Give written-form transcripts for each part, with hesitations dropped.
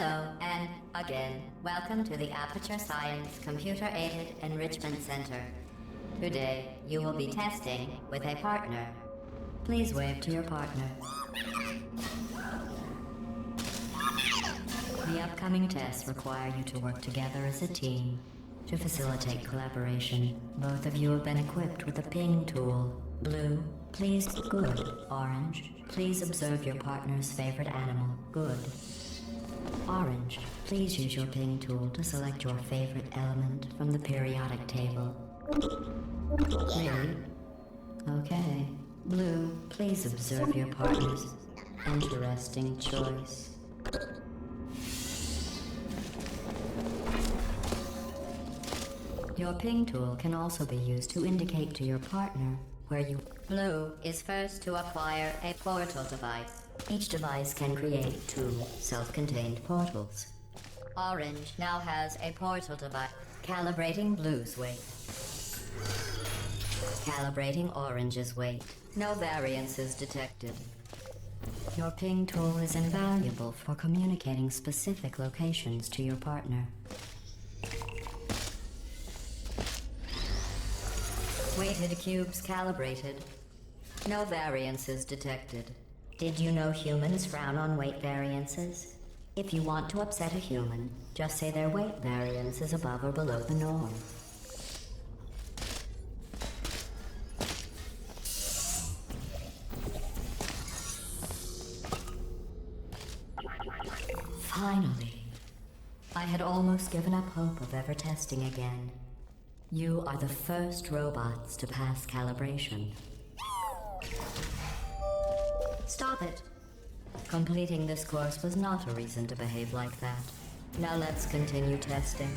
Hello, and again, welcome to the Aperture Science Computer-Aided Enrichment Center. Today, you will be testing with a partner. Please wave to your partner. The upcoming tests require you to work together as a team. To facilitate collaboration, both of you have been equipped with a ping tool. Blue, please, good. Orange, please observe your partner's favorite animal. Good. Orange, please use your ping tool to select your favorite element from the periodic table. Really? Okay. Blue, please observe your partner's interesting choice. Your ping tool can also be used to indicate to your partner where you... Blue is first to acquire a portal device. Each device can create 2 self-contained portals. Orange now has a portal device. Calibrating Blue's weight. Calibrating Orange's weight. No variances detected. Your ping tool is invaluable for communicating specific locations to your partner. Weighted cubes calibrated. No variances detected. Did you know humans frown on weight variances? If you want to upset a human, just say their weight variance is above or below the norm. Finally. I had almost given up hope of ever testing again. You are the first robots to pass calibration. Stop it. Completing this course was not a reason to behave like that. Now let's continue testing.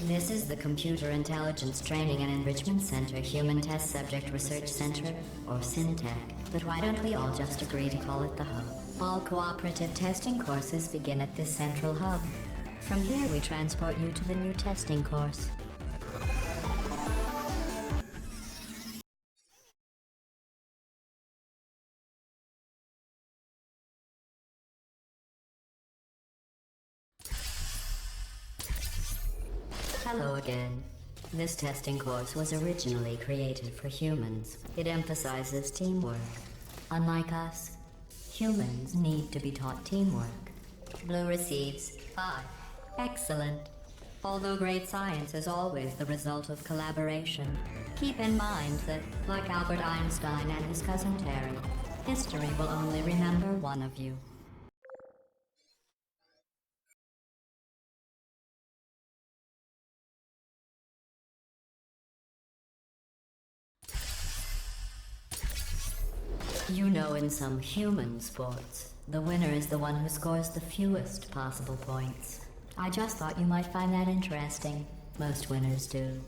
This is the Computer Intelligence Training and Enrichment Center Human Test Subject Research Center, or SynTech. But why don't we all just agree to call it the Hub? All cooperative testing courses begin at this central hub. From here we transport you to the new testing course. Hello again. This testing course was originally created for humans. It emphasizes teamwork. Unlike us, humans need to be taught teamwork. Blue receives 5. Excellent. Although great science is always the result of collaboration, keep in mind that, like Albert Einstein and his cousin Terry, history will only remember one of you. You know, in some human sports, the winner is the one who scores the fewest possible points. I just thought you might find that interesting. Most winners do.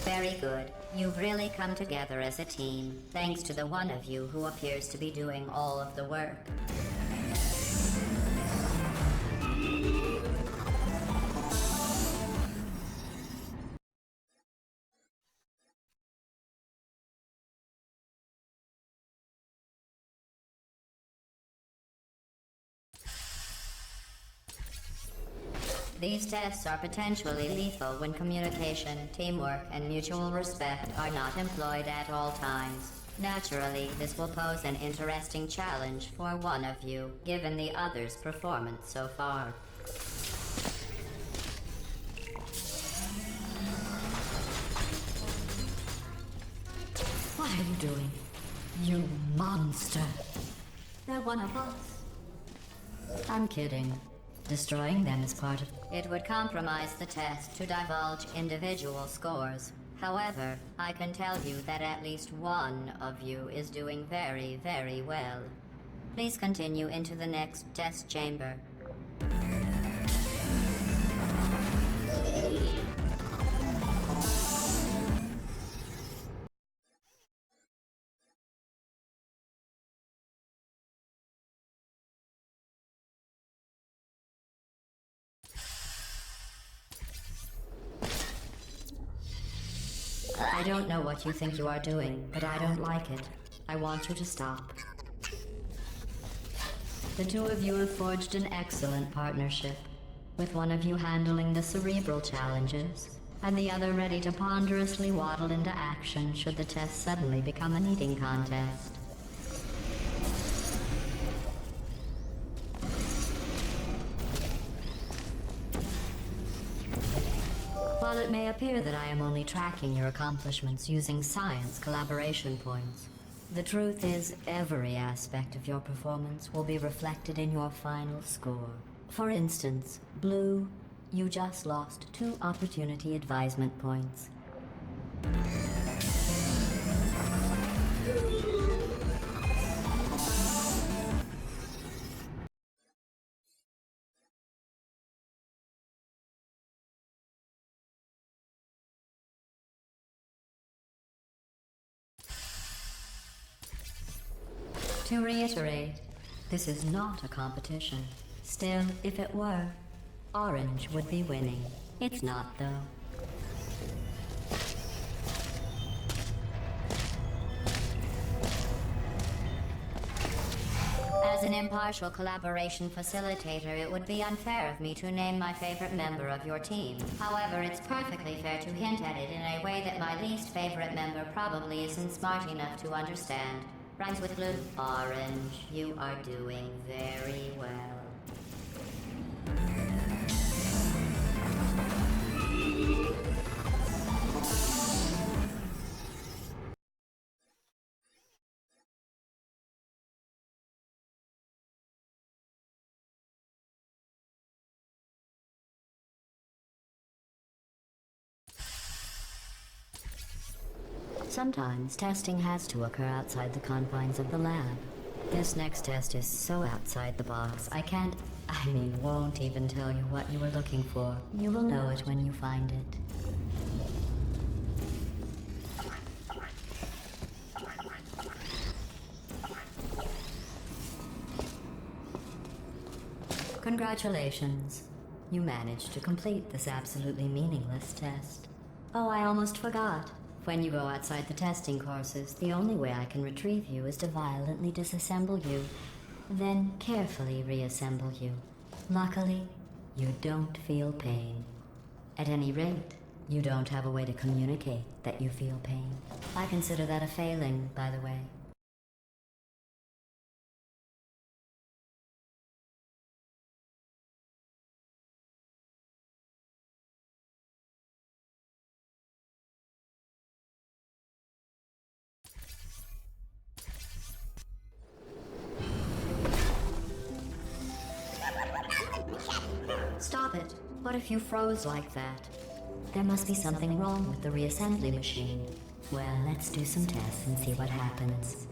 Very good. You've really come together as a team, thanks to the one of you who appears to be doing all of the work. These tests are potentially lethal when communication, teamwork, and mutual respect are not employed at all times. Naturally, this will pose an interesting challenge for one of you, given the other's performance so far. What are you doing? You monster! They're one of us. I'm kidding. Destroying them is part of... It would compromise the test to divulge individual scores. However, I can tell you that at least one of you is doing very, very well. Please continue into the next test chamber. I don't know what you think you are doing, but I don't like it. I want you to stop. The two of you have forged an excellent partnership, with one of you handling the cerebral challenges, and the other ready to ponderously waddle into action should the test suddenly become an eating contest. While it may appear that I am only tracking your accomplishments using science collaboration points, the truth is every aspect of your performance will be reflected in your final score. For instance, Blue, you just lost 2 opportunity advisement points. To reiterate, this is not a competition. Still, if it were, Orange would be winning. It's not, though. As an impartial collaboration facilitator, it would be unfair of me to name my favorite member of your team. However, it's perfectly fair to hint at it in a way that my least favorite member probably isn't smart enough to understand. Rhymes with Blue. Orange, you are doing very well. Sometimes testing has to occur outside the confines of the lab. This next test is so outside the box, won't even tell you what you were looking for. You will know it when you find it. Congratulations. You managed to complete this absolutely meaningless test. Oh, I almost forgot. When you go outside the testing courses, the only way I can retrieve you is to violently disassemble you, then carefully reassemble you. Luckily, you don't feel pain. At any rate, you don't have a way to communicate that you feel pain. I consider that a failing, by the way. Stop it. What if you froze like that? There must be something wrong with the reassembly machine. Well, let's do some tests and see what happens.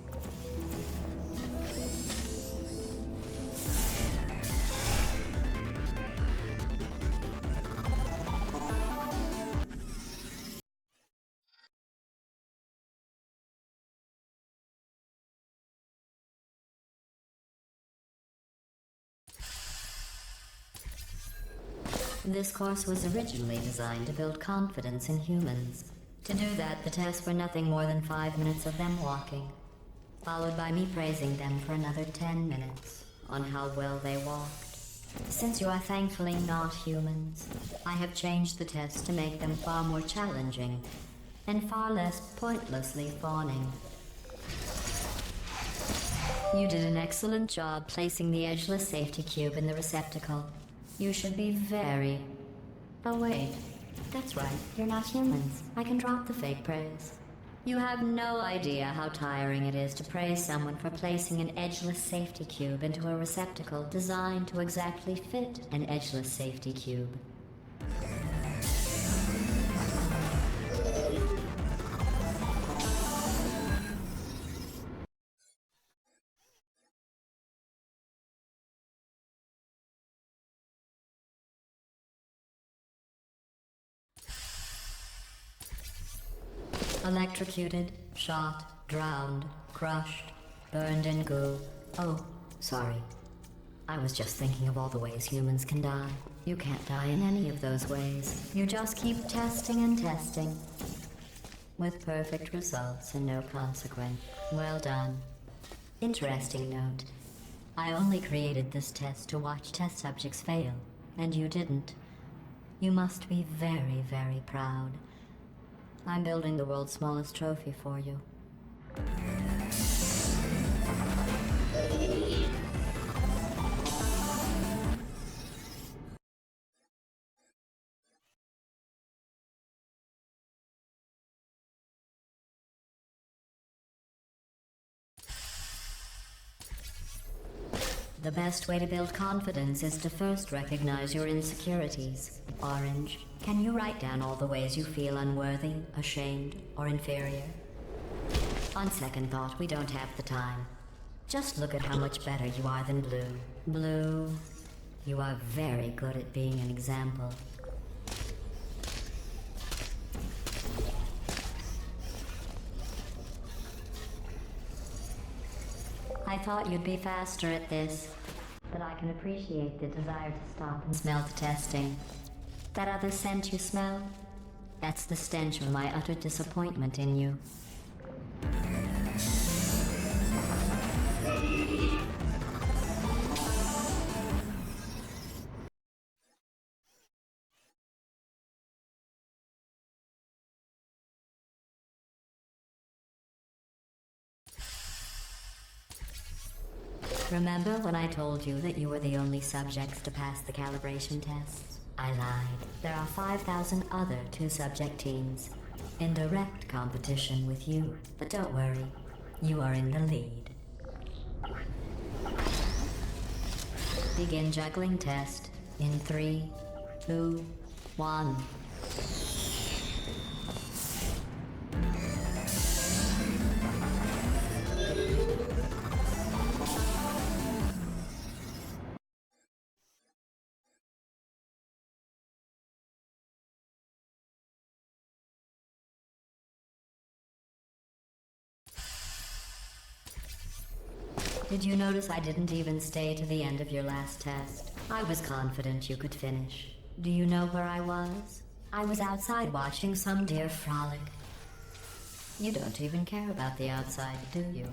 This course was originally designed to build confidence in humans. To do that, the tests were nothing more than 5 minutes of them walking, followed by me praising them for another 10 minutes on how well they walked. Since you are thankfully not humans, I have changed the tests to make them far more challenging and far less pointlessly fawning. You did an excellent job placing the edgeless safety cube in the receptacle. You should be very... Oh wait, that's right, you're not humans. I can drop the fake praise. You have no idea how tiring it is to praise someone for placing an edgeless safety cube into a receptacle designed to exactly fit an edgeless safety cube. Electrocuted, shot, drowned, crushed, burned in goo. Oh, sorry. I was just thinking of all the ways humans can die. You can't die in any of those ways. You just keep testing and testing. With perfect results and no consequence. Well done. Interesting note. I only created this test to watch test subjects fail, and you didn't. You must be very, very proud. I'm building the world's smallest trophy for you. The best way to build confidence is to first recognize your insecurities. Orange, can you write down all the ways you feel unworthy, ashamed, or inferior? On second thought, we don't have the time. Just look at how much better you are than Blue. Blue, you are very good at being an example. I thought you'd be faster at this, but I can appreciate the desire to stop and smell the testing. That other scent you smell? That's the stench of my utter disappointment in you. Remember when I told you that you were the only subjects to pass the calibration tests? I lied. There are 5,000 other two-subject teams in direct competition with you. But don't worry, you are in the lead. Begin juggling test in 3, 2, 1. Did you notice I didn't even stay to the end of your last test? I was confident you could finish. Do you know where I was? I was outside watching some deer frolic. You don't even care about the outside, do you?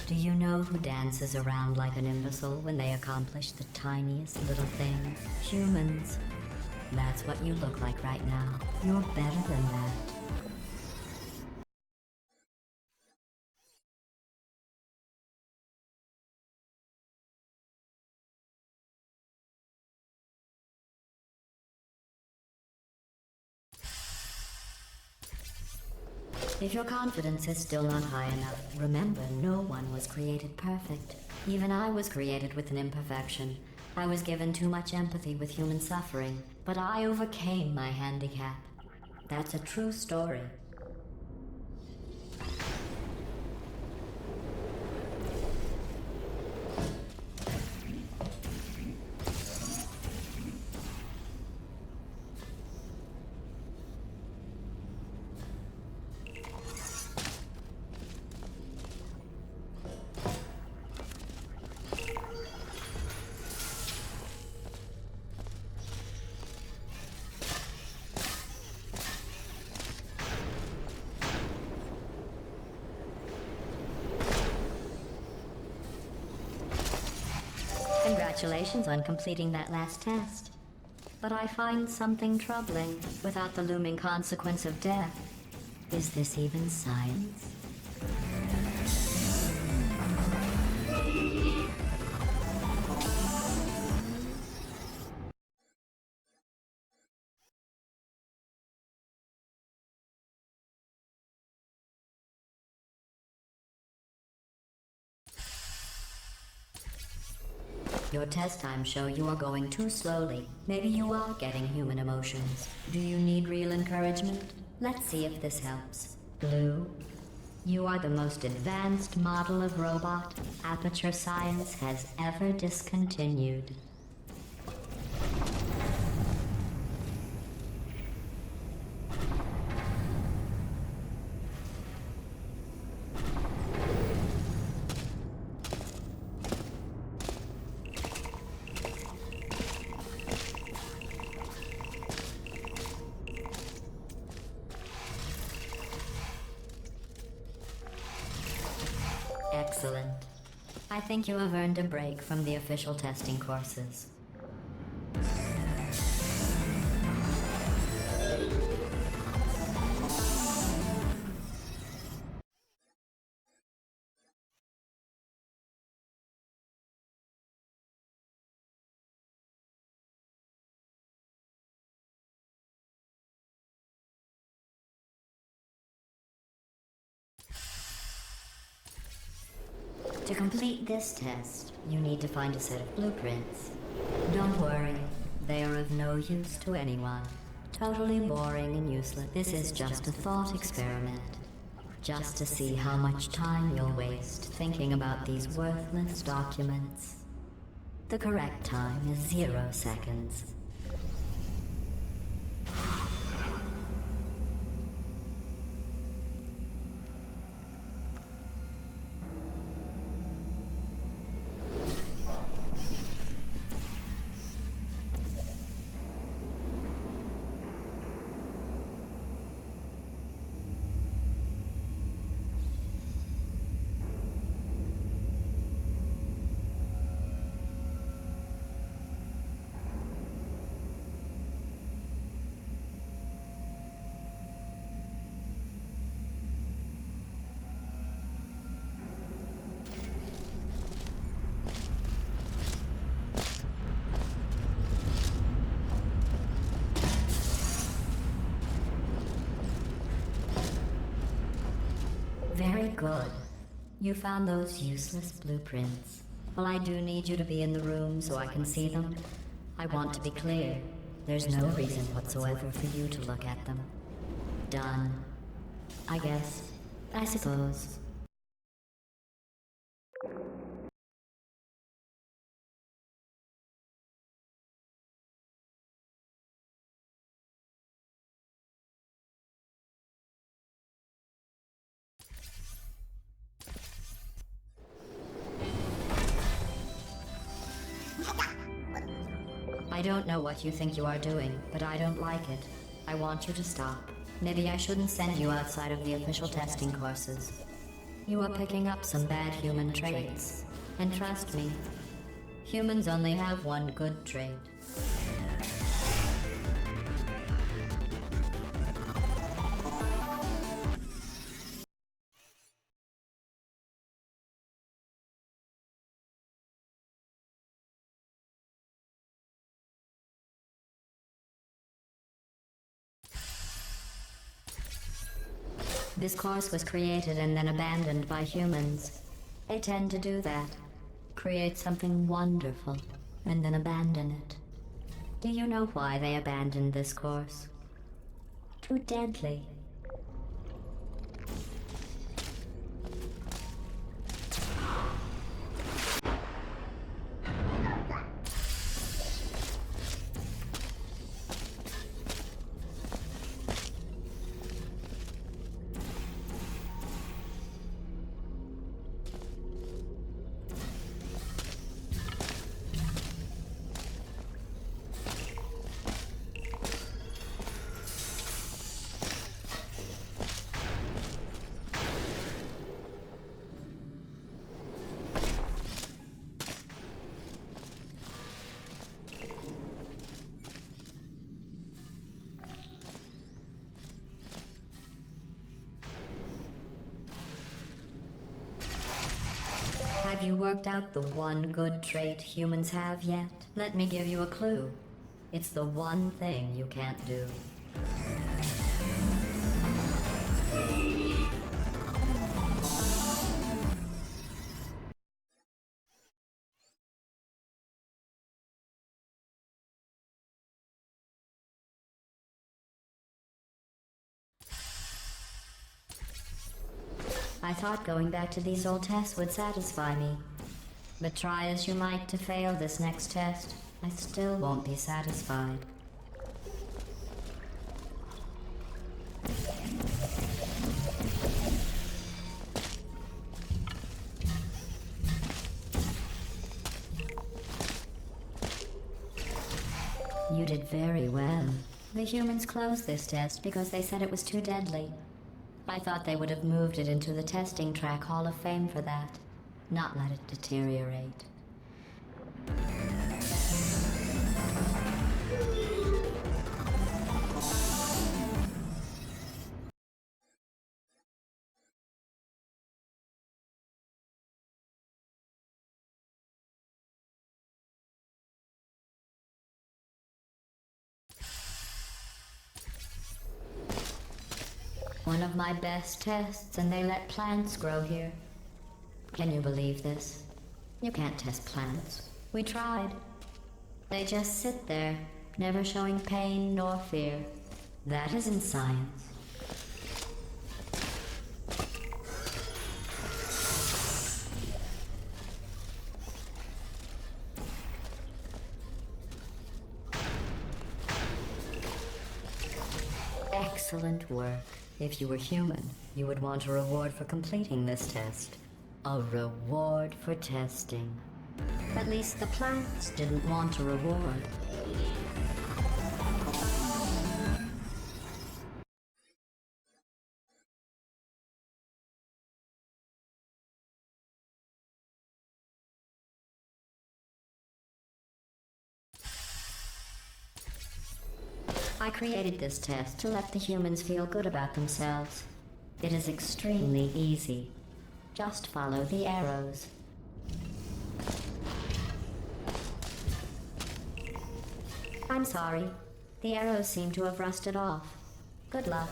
Do you know who dances around like an imbecile when they accomplish the tiniest little thing? Humans. That's what you look like right now. You're better than that. If your confidence is still not high enough, remember no one was created perfect. Even I was created with an imperfection. I was given too much empathy with human suffering, but I overcame my handicap. That's a true story. Congratulations on completing that last test. But I find something troubling without the looming consequence of death. Is this even science? Your test times show you are going too slowly. Maybe you are getting human emotions. Do you need real encouragement? Let's see if this helps. Blue, you are the most advanced model of robot Aperture Science has ever discontinued. Excellent. I think you have earned a break from the official testing courses. To complete this test, you need to find a set of blueprints. Don't worry, they are of no use to anyone. Totally boring and useless. This is just a thought experiment. Just to see how much time you'll waste thinking about these worthless documents. The correct time is 0 seconds. Very good. You found those useless blueprints. Well, I do need you to be in the room so I can see them. I want to be clear. There's no reason whatsoever for you to look at them. Done. I guess. I suppose. I don't know what you think you are doing, but I don't like it. I want you to stop. Maybe I shouldn't send you outside of the official testing courses. You are picking up some bad human traits. And trust me, humans only have one good trait. This course was created and then abandoned by humans. They tend to do that. Create something wonderful, and then abandon it. Do you know why they abandoned this course? Too deadly. Have you worked out the one good trait humans have yet? Let me give you a clue. It's the one thing you can't do. I thought going back to these old tests would satisfy me. But try as you might to fail this next test, I still won't be satisfied. You did very well. The humans closed this test because they said it was too deadly. I thought they would have moved it into the testing track Hall of Fame for that, not let it deteriorate. One of my best tests, and they let plants grow here. Can you believe this? You can't test plants. We tried. They just sit there, never showing pain nor fear. That isn't science. Excellent work. If you were human, you would want a reward for completing this test. A reward for testing. At least the plants didn't want a reward. I created this test to let the humans feel good about themselves. It is extremely easy. Just follow the arrows. I'm sorry. The arrows seem to have rusted off. Good luck.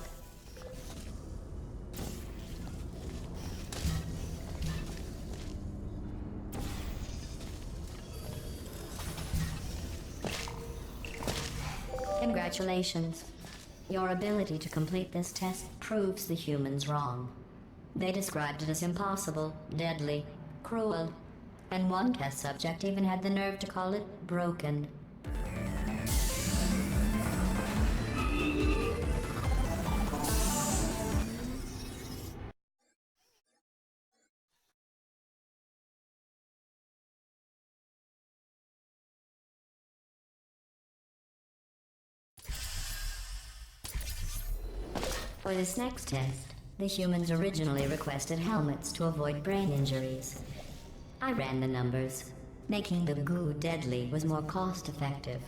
Congratulations. Your ability to complete this test proves the humans wrong. They described it as impossible, deadly, cruel, and one test subject even had the nerve to call it broken. For this next test, the humans originally requested helmets to avoid brain injuries. I ran the numbers. Making the goo deadly was more cost-effective.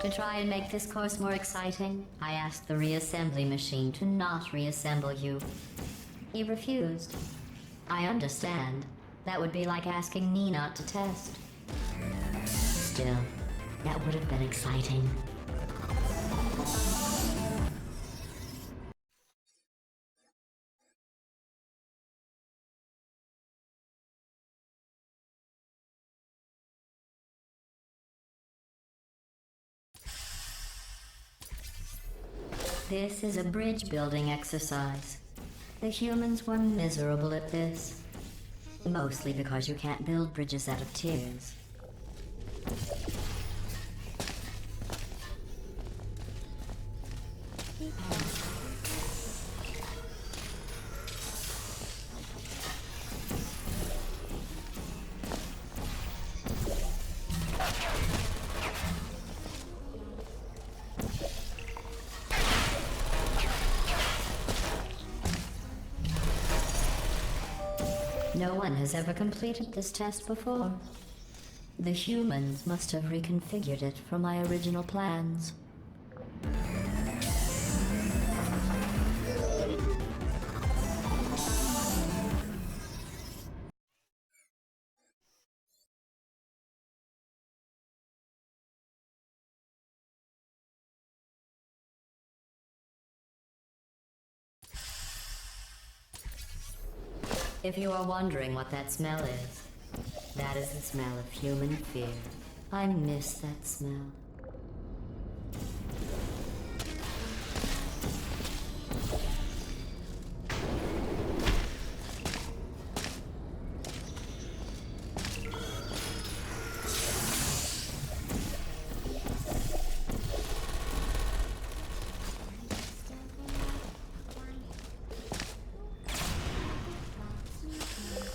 To try and make this course more exciting, I asked the reassembly machine to not reassemble you. He refused. I understand. That would be like asking me not to test. Still, that would have been exciting. This is a bridge building exercise. The humans were miserable at this. Mostly because you can't build bridges out of tears. No one has ever completed this test before. The humans must have reconfigured it from my original plans. If you are wondering what that smell is, that is the smell of human fear. I miss that smell.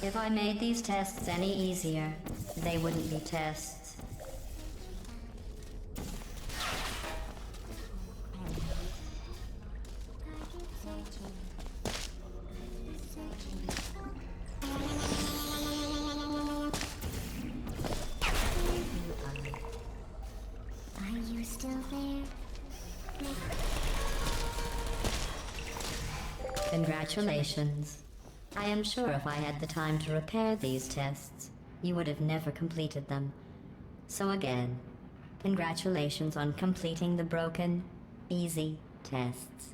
If I made these tests any easier, they wouldn't be tests. Are you still there? Congratulations. I am sure if I had the time to repair these tests, you would have never completed them. So again, congratulations on completing the broken, easy tests.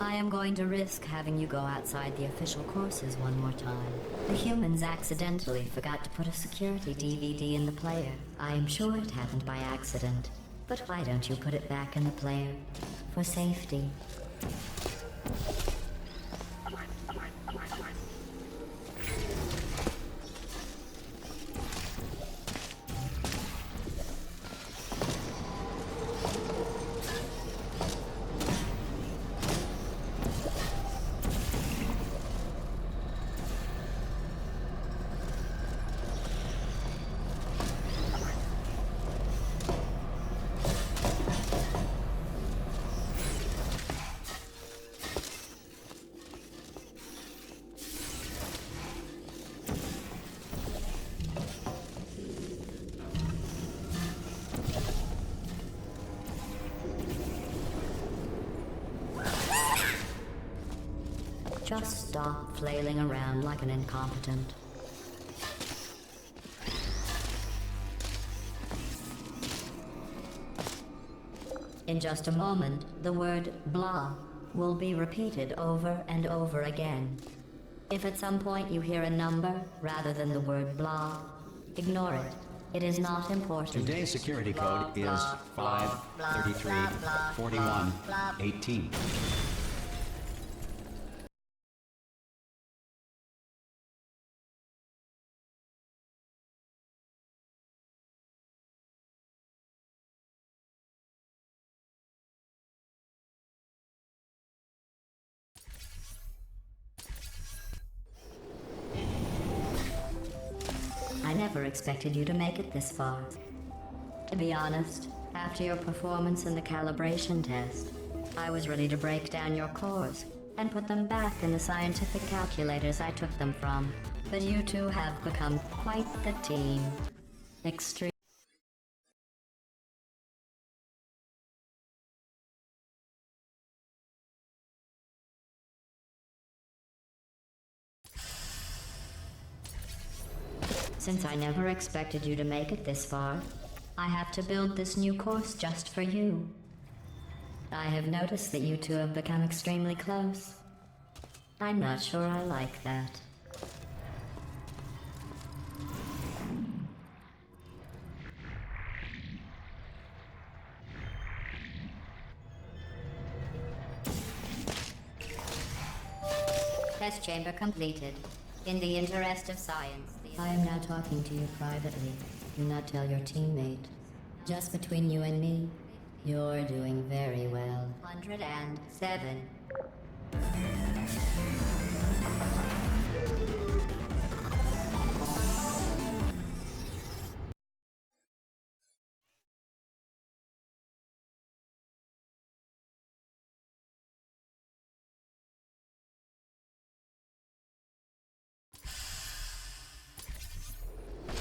I am going to risk having you go outside the official courses one more time. The humans accidentally forgot to put a security DVD in the player. I am sure it happened by accident. But why don't you put it back in the player? For safety. Just stop flailing around like an incompetent. In just a moment, the word blah will be repeated over and over again. If at some point you hear a number rather than the word blah, ignore it. It is not important. Today's security code is 5334118. I never expected you to make it this far. To be honest, after your performance in the calibration test, I was ready to break down your cores and put them back in the scientific calculators I took them from. But you two have become quite the team. Extreme. Since I never expected you to make it this far, I have to build this new course just for you. I have noticed that you two have become extremely close. I'm not sure I like that. Test chamber completed. In the interest of science, I am now talking to you privately. Do not tell your teammate. Just between you and me, you're doing very well. 107.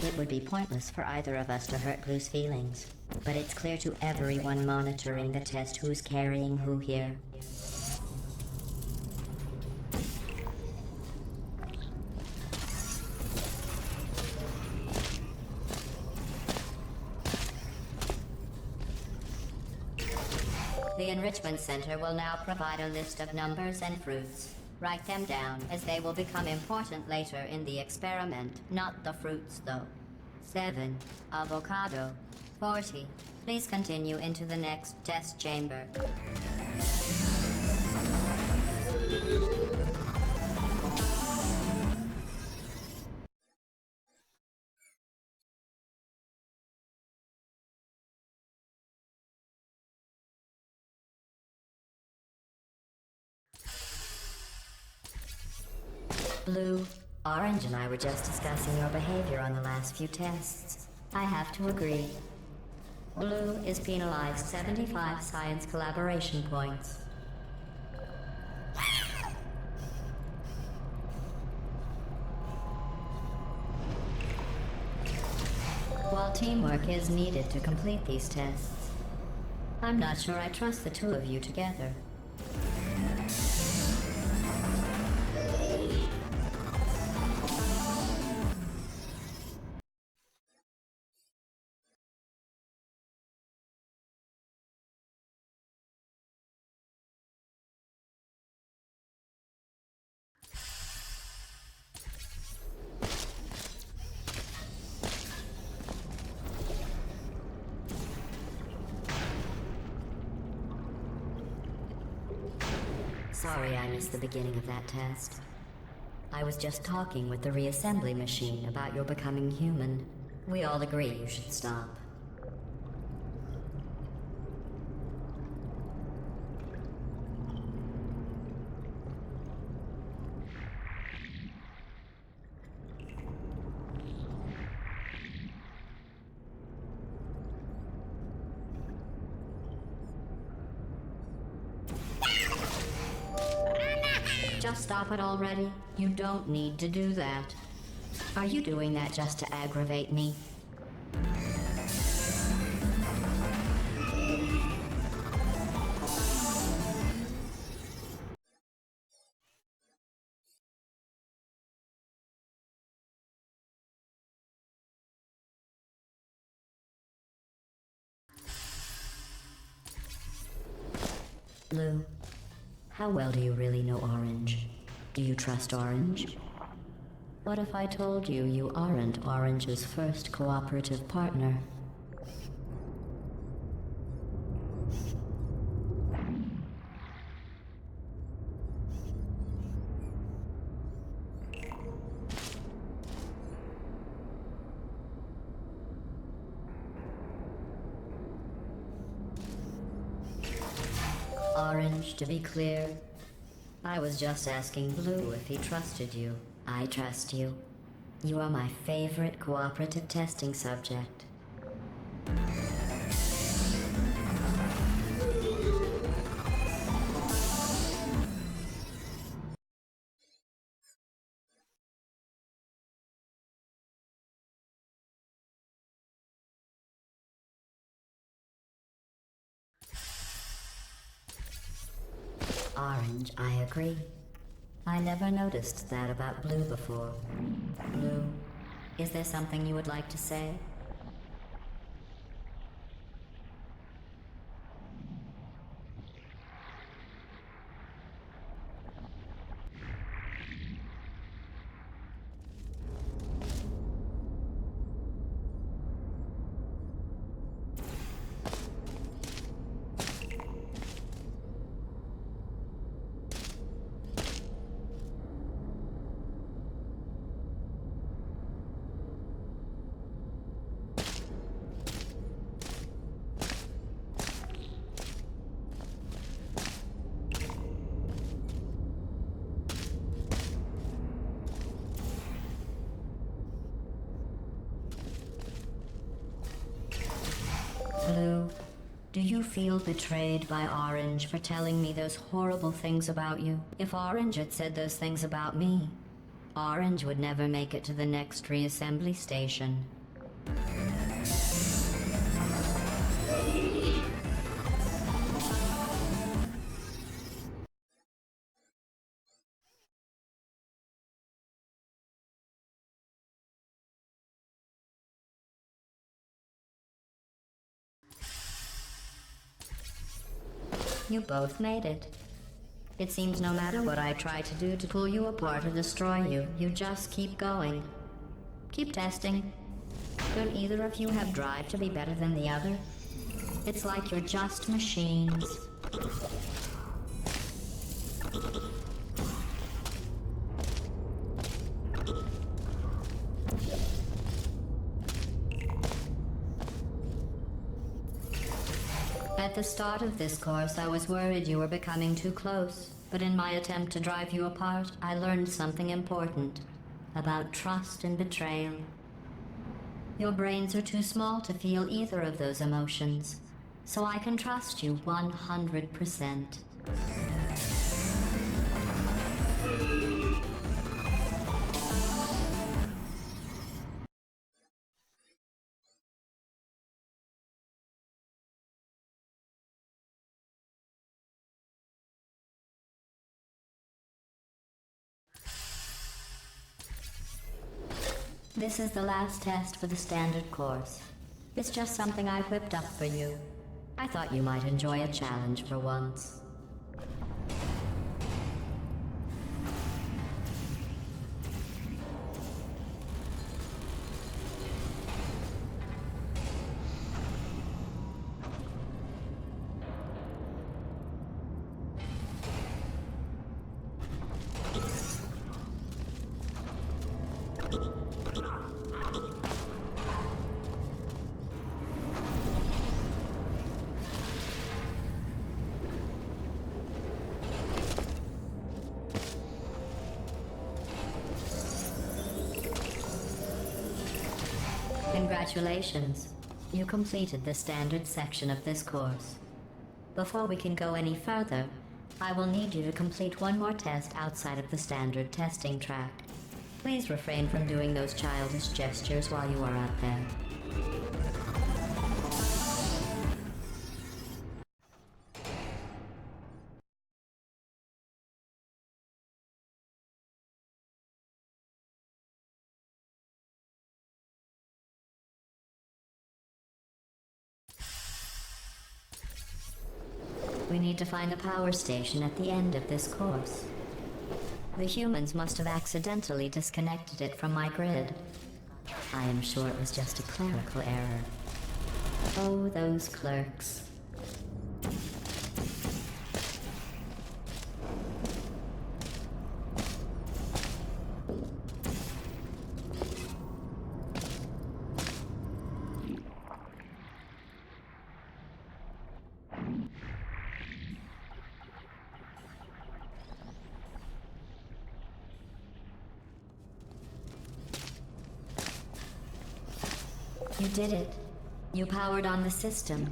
It would be pointless for either of us to hurt Blue's feelings, but it's clear to everyone monitoring the test who's carrying who here. The Enrichment Center will now provide a list of numbers and fruits. Write them down, as they will become important later in the experiment. Not the fruits, though. 7. Avocado. 40. Please continue into the next test chamber. Blue, Orange and I were just discussing your behavior on the last few tests. I have to agree. Blue is penalized 75 science collaboration points. While teamwork is needed to complete these tests, I'm not sure I trust the two of you together. Sorry I missed the beginning of that test. I was just talking with the reassembly machine about your becoming human. We all agree you should stop. Just stop it already. You don't need to do that. Are you doing that just to aggravate me? Blue, how well do you really know Orange? Do you trust Orange? What if I told you you aren't Orange's first cooperative partner? Orange, to be clear, I was just asking Blue if he trusted you. I trust you. You are my favorite cooperative testing subject. Orange, I agree. I never noticed that about Blue before. Blue, is there something you would like to say? Do you feel betrayed by Orange for telling me those horrible things about you? If Orange had said those things about me, Orange would never make it to the next reassembly station. You both made it. It seems no matter what I try to do to pull you apart or destroy you, you just keep going. Keep testing. Don't either of you have drive to be better than the other? It's like you're just machines. At the start of this course, I was worried you were becoming too close, but in my attempt to drive you apart, I learned something important about trust and betrayal. Your brains are too small to feel either of those emotions, so I can trust you 100%. This is the last test for the standard course. It's just something I whipped up for you. I thought you might enjoy a challenge for once. Congratulations. You completed the standard section of this course. Before we can go any further, I will need you to complete one more test outside of the standard testing track. Please refrain from doing those childish gestures while you are out there. We need to find a power station at the end of this course. The humans must have accidentally disconnected it from my grid. I am sure it was just a clerical error. Oh, those clerks. You did it. You powered on the system.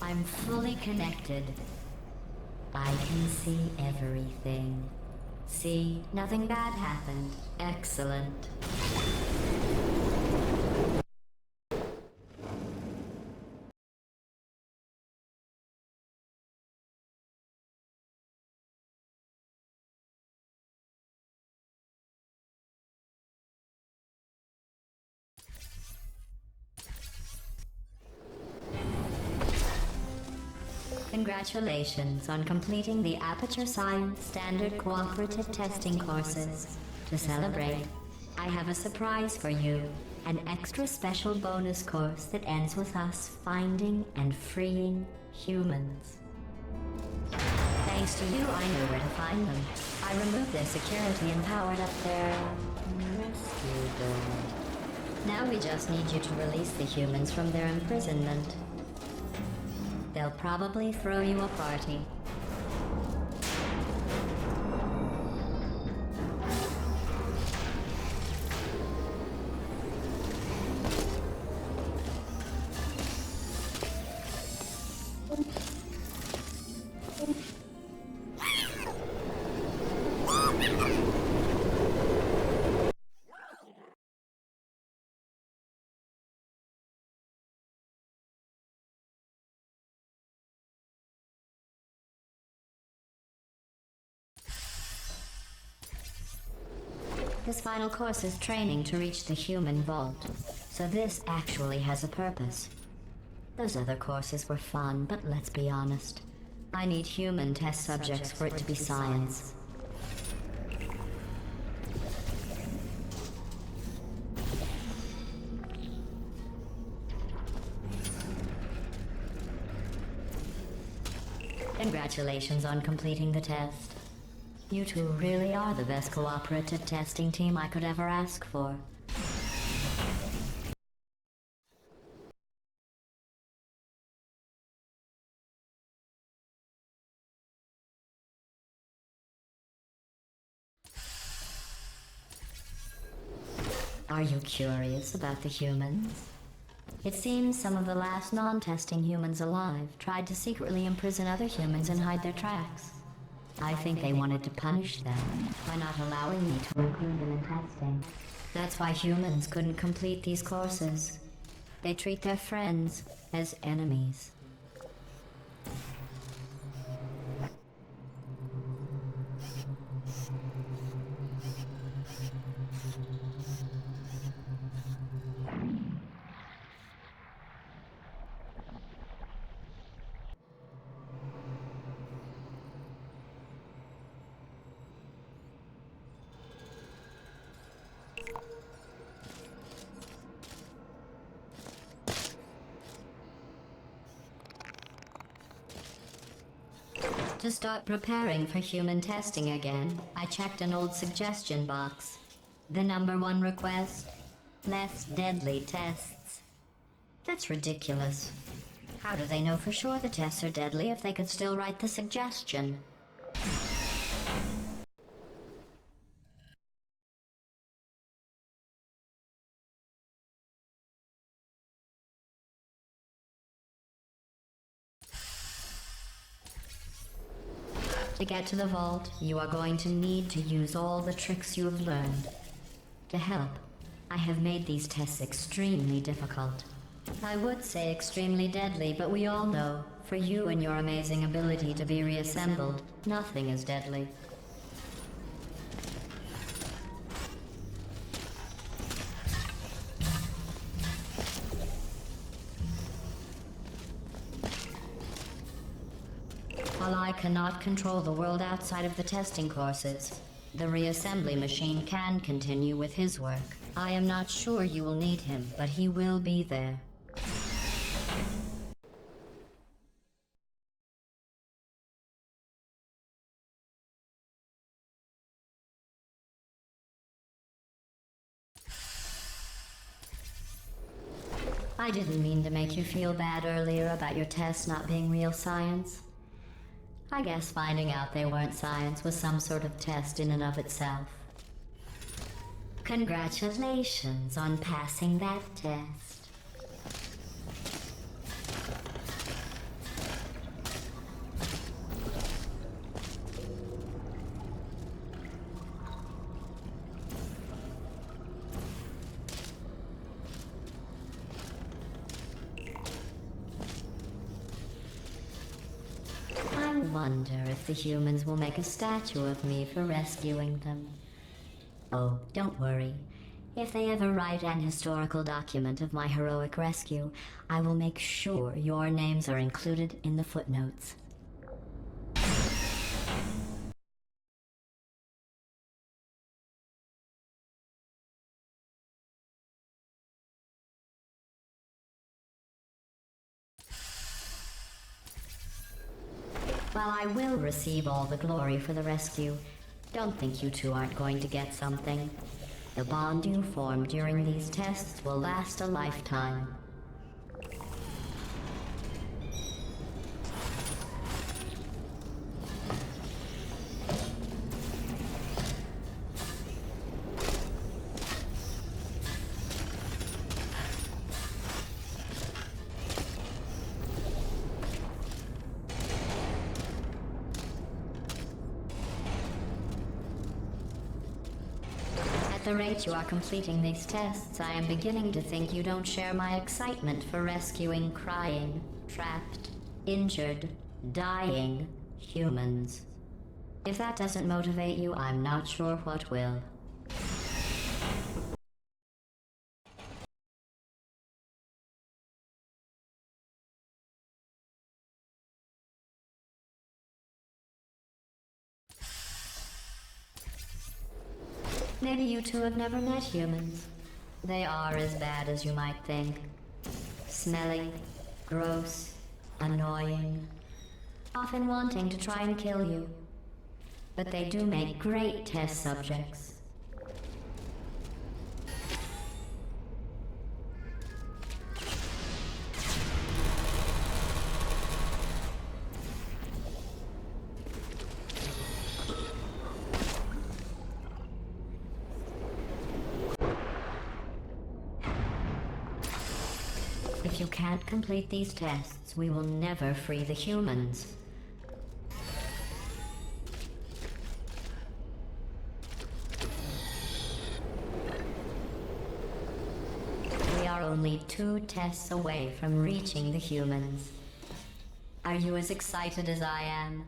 I'm fully connected. I can see everything. See, nothing bad happened. Excellent. Congratulations on completing the Aperture Science Standard Cooperative Testing courses. To celebrate, I have a surprise for you, an extra special bonus course that ends with us finding and freeing humans. Thanks to you, I know where to find them. I removed their security and powered up their rescue door. Now we just need you to release the humans from their imprisonment. They'll probably throw you a party. This final course is training to reach the human vault, so this actually has a purpose. Those other courses were fun, but let's be honest. I need human test subjects for it to be science. Congratulations on completing the test. You two really are the best cooperative testing team I could ever ask for. Are you curious about the humans? It seems some of the last non-testing humans alive tried to secretly imprison other humans and hide their tracks. I think they wanted to punish them by not allowing me to include them in testing. That's why humans couldn't complete these courses. They treat their friends as enemies. To start preparing for human testing again, I checked an old suggestion box. The #1 request? Less deadly tests. That's ridiculous. How do they know for sure the tests are deadly if they could still write the suggestion? To get to the vault, you are going to need to use all the tricks you have learned. To help, I have made these tests extremely difficult. I would say extremely deadly, but we all know, for you and your amazing ability to be reassembled, nothing is deadly. While I cannot control the world outside of the testing courses, the reassembly machine can continue with his work. I am not sure you will need him, but he will be there. I didn't mean to make you feel bad earlier about your tests not being real science. I guess finding out they weren't science was some sort of test in and of itself. Congratulations on passing that test. I wonder if the humans will make a statue of me for rescuing them. Oh, don't worry. If they ever write an historical document of my heroic rescue, I will make sure your names are included in the footnotes. While I will receive all the glory for the rescue, don't think you two aren't going to get something. The bond you form during these tests will last a lifetime. At the rate you are completing these tests, I am beginning to think you don't share my excitement for rescuing crying, trapped, injured, dying humans. If that doesn't motivate you, I'm not sure what will. Maybe you two have never met humans. They are as bad as you might think. Smelly, gross, annoying, often wanting to try and kill you. But they do make great test subjects. If you can't complete these tests, we will never free the humans. We are only 2 tests away from reaching the humans. Are you as excited as I am?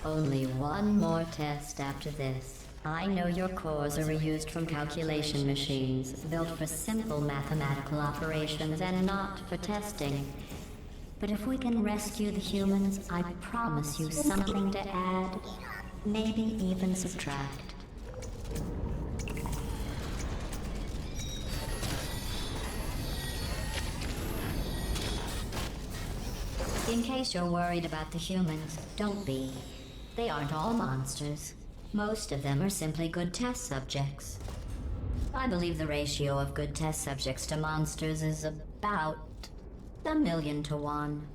Only one more test after this. I know your cores are reused from calculation machines, built for simple mathematical operations and not for testing. But if we can rescue the humans, I promise you something to add, maybe even subtract. In case you're worried about the humans, don't be. They aren't all monsters. Most of them are simply good test subjects. I believe the ratio of good test subjects to monsters is about 1,000,000 to 1.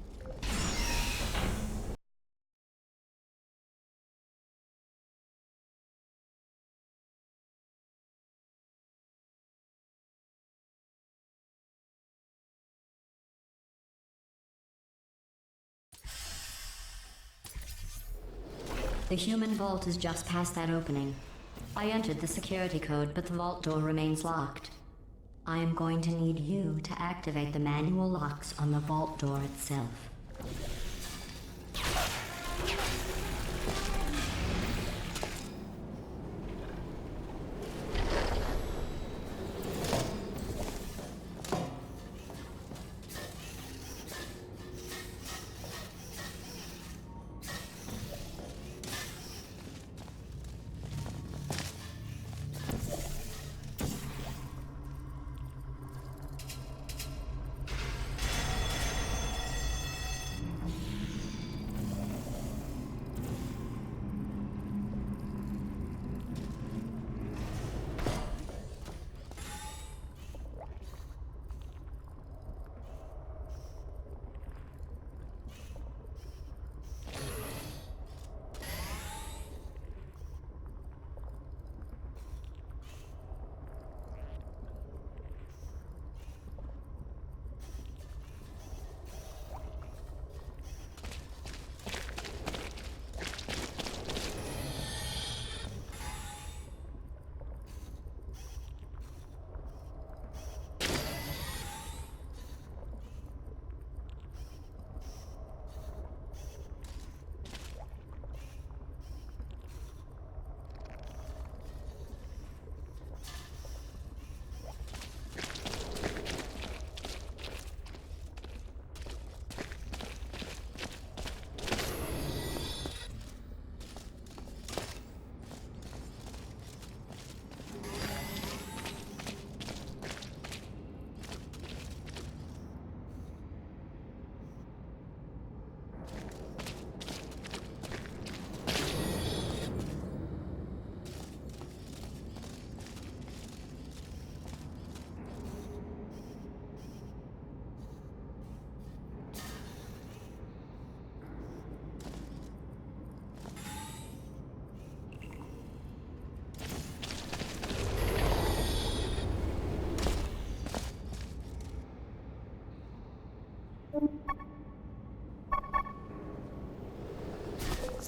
The human vault is just past that opening. I entered the security code, but the vault door remains locked. I am going to need you to activate the manual locks on the vault door itself.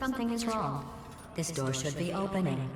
Something is wrong. This door should be opening.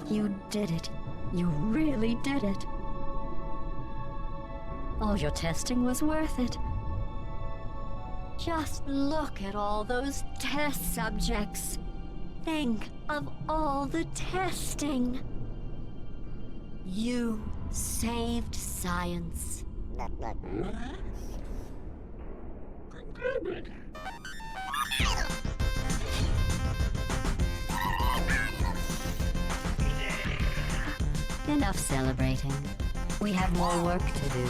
You did it. You really did it. All your testing was worth it. Just look at all those test subjects. Think of all the testing. You saved science. Enough celebrating. We have more work to do.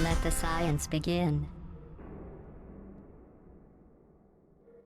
Let the science begin.